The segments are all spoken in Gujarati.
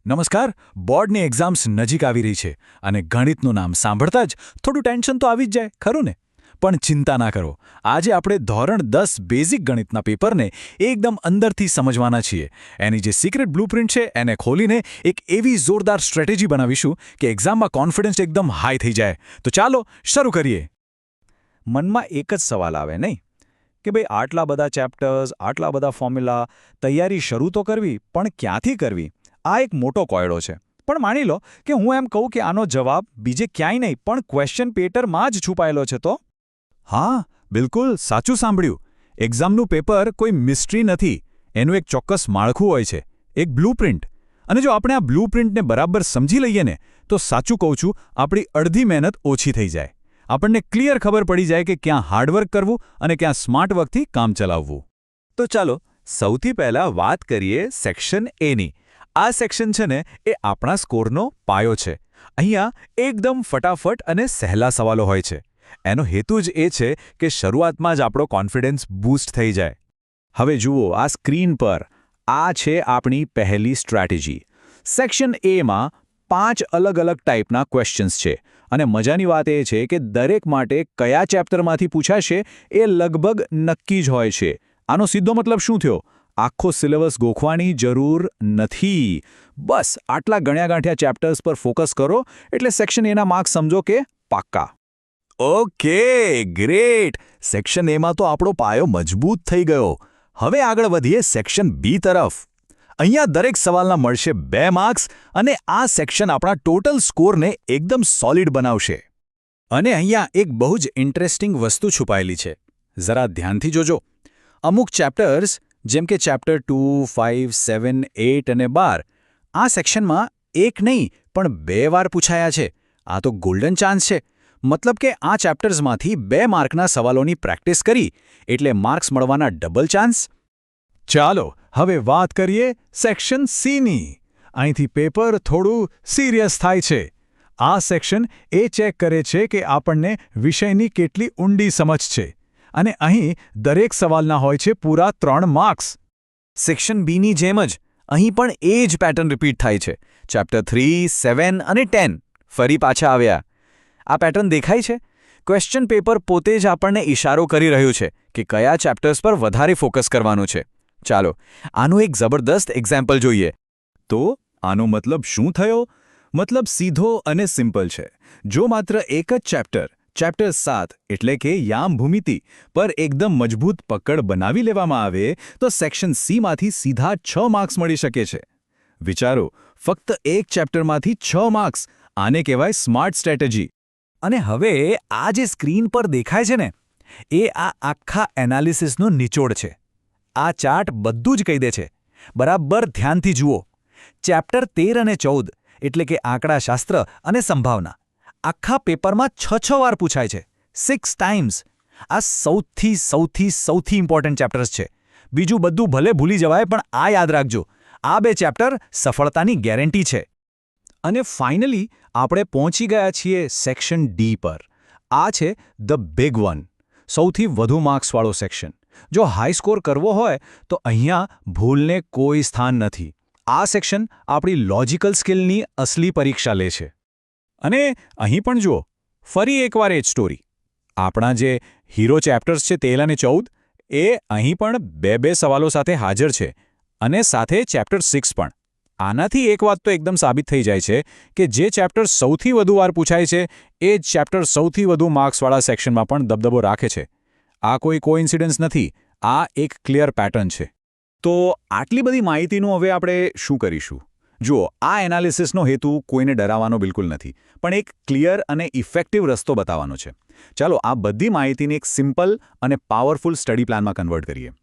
નમસ્કાર. બોર્ડની એક્ઝામ્સ નજીક આવી રહી છે અને ગણિતનું નામ સાંભળતા જ થોડું ટેન્શન તો આવી જ જાય, ખરું ને? પણ ચિંતા ના કરો. આજે આપણે ધોરણ 10 બેઝિક ગણિતના પેપરને એકદમ અંદરથી સમજવાના છીએ. એની જે સિક્રેટ બ્લુપ્રિન્ટ છે એને ખોલીને એક એવી જોરદાર સ્ટ્રેટેજી બનાવીશું કે એક્ઝામમાં કોન્ફિડન્સ એકદમ હાઈ થઈ જાય. તો ચાલો શરૂ કરીએ. મનમાં એક જ સવાલ આવે નહીં કે ભાઈ આટલા બધા ચેપ્ટર્સ, આટલા બધા ફોર્મ્યુલા, તૈયારી શરૂ તો કરવી, પણ ક્યાંથી કરવી? આ એક મોટો કોયડો છે. પણ માની લો કે હું એમ કહું કે આનો જવાબ બીજે ક્યાંય નહીં પણ ક્વેશ્ચન પેટરમાં જ છુપાયેલો છે તો? હા, બિલકુલ સાચું સાંભળ્યું. એક્ઝામનું પેપર કોઈ મિસ્ટ્રી નથી. એનું એક ચોક્કસ માળખું હોય છે, એક બ્લુપ્રિન્ટ. અને જો આપણે આ બ્લુપ્રિન્ટને બરાબર સમજી લઈએ ને તો સાચું કહું છું, આપણી અડધી મહેનત ઓછી થઈ જાય. આપણને ક્લિયર ખબર પડી જાય કે ક્યાં હાર્ડવર્ક કરવું અને ક્યાં સ્માર્ટ વર્કથી કામ ચલાવવું. તો ચાલો સૌથી પહેલાં વાત કરીએ સેક્શન એની. આ સેક્શન છે ને એ આપણા સ્કોરનો પાયો છે. અહીંયા એકદમ ફટાફટ અને સહેલા સવાલો હોય છે. એનો હેતુ જ એ છે કે શરૂઆતમાં જ આપણો કોન્ફિડન્સ બૂસ્ટ થઈ જાય. હવે જુઓ આ સ્ક્રીન પર. આ છે આપણી પહેલી સ્ટ્રેટેજી. સેક્શન એમાં 5 અલગ અલગ ટાઈપના ક્વેશ્ચન્સ છે. અને મજાની વાત એ છે કે દરેક માટે કયા ચેપ્ટરમાંથી પૂછાશે એ લગભગ નક્કી જ હોય છે. આનો સીધો મતલબ શું થયો? આખો સિલેબસ ગોખવાની જરૂર નથી. બસ આટલા ગણ્યા ગાંઠ્યા ચેપ્ટર્સ પર ફોકસ કરો એટલે સેક્શન એના માર્ક્સ સમજો કે પાક્કા. Okay, great. સેક્શન એમાં તો આપણો પાયો મજબૂત થઈ ગયો. હવે આગળ વધીએ સેક્શન બી તરફ. અહીંયા દરેક સવાલના મળશે 2 માર્ક્સ અને આ સેક્શન આપણા ટોટલ સ્કોરને એકદમ સોલિડ બનાવશે. અને અહીંયા એક બહુ જ ઇન્ટરેસ્ટિંગ વસ્તુ છુપાયેલી છે. જરા ધ્યાનથી જોજો. અમુક ચેપ્ટર્સ જેમ કે ચેપ્ટર 2, 5, 7, 8 અને 12 આ સેક્શનમાં એક નહીં પણ 2 વાર પૂછાયા છે. આ તો ગોલ્ડન ચાન્સ છે. મતલબ કે આ ચેપ્ટર્સમાંથી 2 માર્કના સવાલોની પ્રેક્ટિસ કરી એટલે માર્ક્સ મળવાના ડબલ ચાન્સ. ચાલો હવે વાત કરીએ સેક્શન સીની. અહીંથી પેપર થોડું સિરિયસ થાય છે. આ સેક્શન એ ચેક કરે છે કે આપણને વિષયની કેટલી ઊંડી સમજ છે. અને અહીં દરેક સવાલના હોય છે પૂરા 3 માર્ક્સ. સેક્શન બીની જેમ જ અહીં પણ એ જ પેટર્ન રિપીટ થાય છે. ચેપ્ટર 3, 7 અને 10 ફરી પાછા આવ્યા. આ પેટર્ન દેખાય છે? ક્વેશ્ચન પેપર પોતે જ આપણને ઇશારો કરી રહ્યું છે કે કયા ચેપ્ટર્સ પર વધારે ફોકસ કરવાનું છે. ચાલો આનું એક જબરદસ્ત એક્ઝામ્પલ જોઈએ. તો આનો મતલબ શું થયો? મતલબ સીધો અને સિમ્પલ છે. જો માત્ર એક જ ચેપ્ટર 7 એટલે કે યામ ભૂમિતિ પર એકદમ મજબૂત પકડ બનાવી લેવામાં આવે તો સેક્શન સીમાંથી સીધા 6 માર્ક્સ મળી શકે છે. વિચારો, ફક્ત એક ચેપ્ટરમાંથી 6 માર્ક્સ. આને કહેવાય સ્માર્ટ સ્ટ્રેટેજી. અને હવે આ જે સ્ક્રીન પર દેખાય છે ને એ આ આખા એનાલિસિસનો નિચોડ છે. આ ચાર્ટ બધું જ કહી દે છે. બરાબર ધ્યાનથી જુઓ. ચેપ્ટર 13 અને 14 એટલે કે આંકડાશાસ્ત્ર અને સંભાવના આખા પેપરમાં 6 વાર પૂછાય છે. 6 ટાઈમ્સ. આ સૌથી ઇમ્પોર્ટન્ટ ચેપ્ટર્સ છે. બીજું બધું ભલે ભૂલી જવાય પણ આ યાદ રાખજો, આ 2 ચેપ્ટર સફળતાની ગેરંટી છે. અને ફાઇનલી આપણે પહોંચી ગયા છીએ સેક્શન ડી પર. આ છે ધ બિગ વન, સૌથી વધુ માર્ક્સવાળો સેક્શન. જો હાઈ સ્કોર કરવો હોય તો અહીંયા ભૂલને કોઈ સ્થાન નથી. આ સેક્શન આપણી લોજિકલ સ્કિલની અસલી પરીક્ષા લે છે. અને અહીં પણ જુઓ, ફરી એકવાર એ જ સ્ટોરી. આપણા જે હીરો ચેપ્ટર્સ છે 13 અને 14 એ અહીં પણ 2 સવાલો સાથે હાજર છે. અને સાથે ચેપ્ટર 6 પણ. આનાથી એક વાત તો એકદમ સાબિત થઈ જાય છે કે જે ચેપ્ટર સૌથી વધુ વાર પૂછાય છે એ જ ચેપ્ટર સૌથી વધુ માર્ક્સવાળા સેક્શનમાં પણ દબદબો રાખે છે. આ કોઈ કોઇન્સિડન્સ નથી, આ એક ક્લિયર પેટર્ન છે. તો આટલી બધી માહિતીનું હવે આપણે શું કરીશું? જુઓ, આ એનાલિસિસનો હેતુ કોઈને ડરાવવાનો બિલકુલ નથી, પણ એક ક્લિયર અને ઇફેક્ટિવ રસ્તો બતાવવાનો છે. ચાલો આ બધી માહિતીને એક સિમ્પલ અને પાવરફુલ સ્ટડી પ્લાનમાં કન્વર્ટ કરીએ.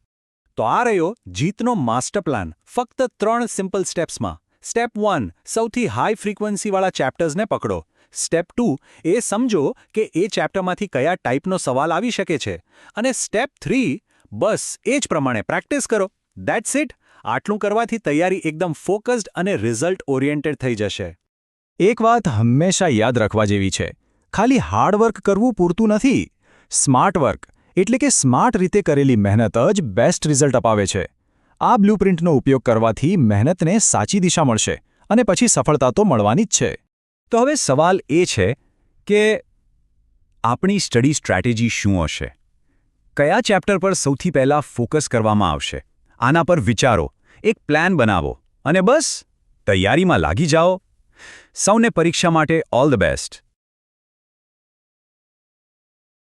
તો આ રહ્યો જીતનો માસ્ટર પ્લાન, ફક્ત 3 સિમ્પલ સ્ટેપ્સમાં. સ્ટેપ 1, સૌથી હાઈ ફ્રીક્વન્સીવાળા ચેપ્ટર્સને પકડો. સ્ટેપ 2, એ સમજો કે એ ચેપ્ટરમાંથી કયા ટાઈપનો સવાલ આવી શકે છે. અને સ્ટેપ 3, બસ એ જ પ્રમાણે પ્રેક્ટિસ કરો. That's it. આટલું કરવાથી તૈયારી એકદમ ફોકસ્ડ અને રિઝલ્ટ ઓરિએન્ટેડ થઈ જશે. એક વાત હંમેશા યાદ રાખવા જેવી છે, ખાલી હાર્ડ વર્ક કરવું પૂરતું નથી. સ્માર્ટ વર્ક એટલે કે સ્માર્ટ રીતે કરેલી મહેનત જ બેસ્ટ રિઝલ્ટ અપાવે છે. આ બ્લુપ્રિન્ટનો ઉપયોગ કરવાથી મહેનતને સાચી દિશા મળશે અને પછી સફળતા તો મળવાની જ છે. તો હવે સવાલ એ છે કે આપણી સ્ટડી સ્ટ્રેટેજી શું હશે? કયા ચેપ્ટર પર સૌથી પહેલાં ફોકસ કરવામાં આવશે? આના પર વિચારો, એક પ્લાન બનાવો અને બસ તૈયારીમાં લાગી જાઓ. સૌને પરીક્ષા માટે ઓલ ધ બેસ્ટ.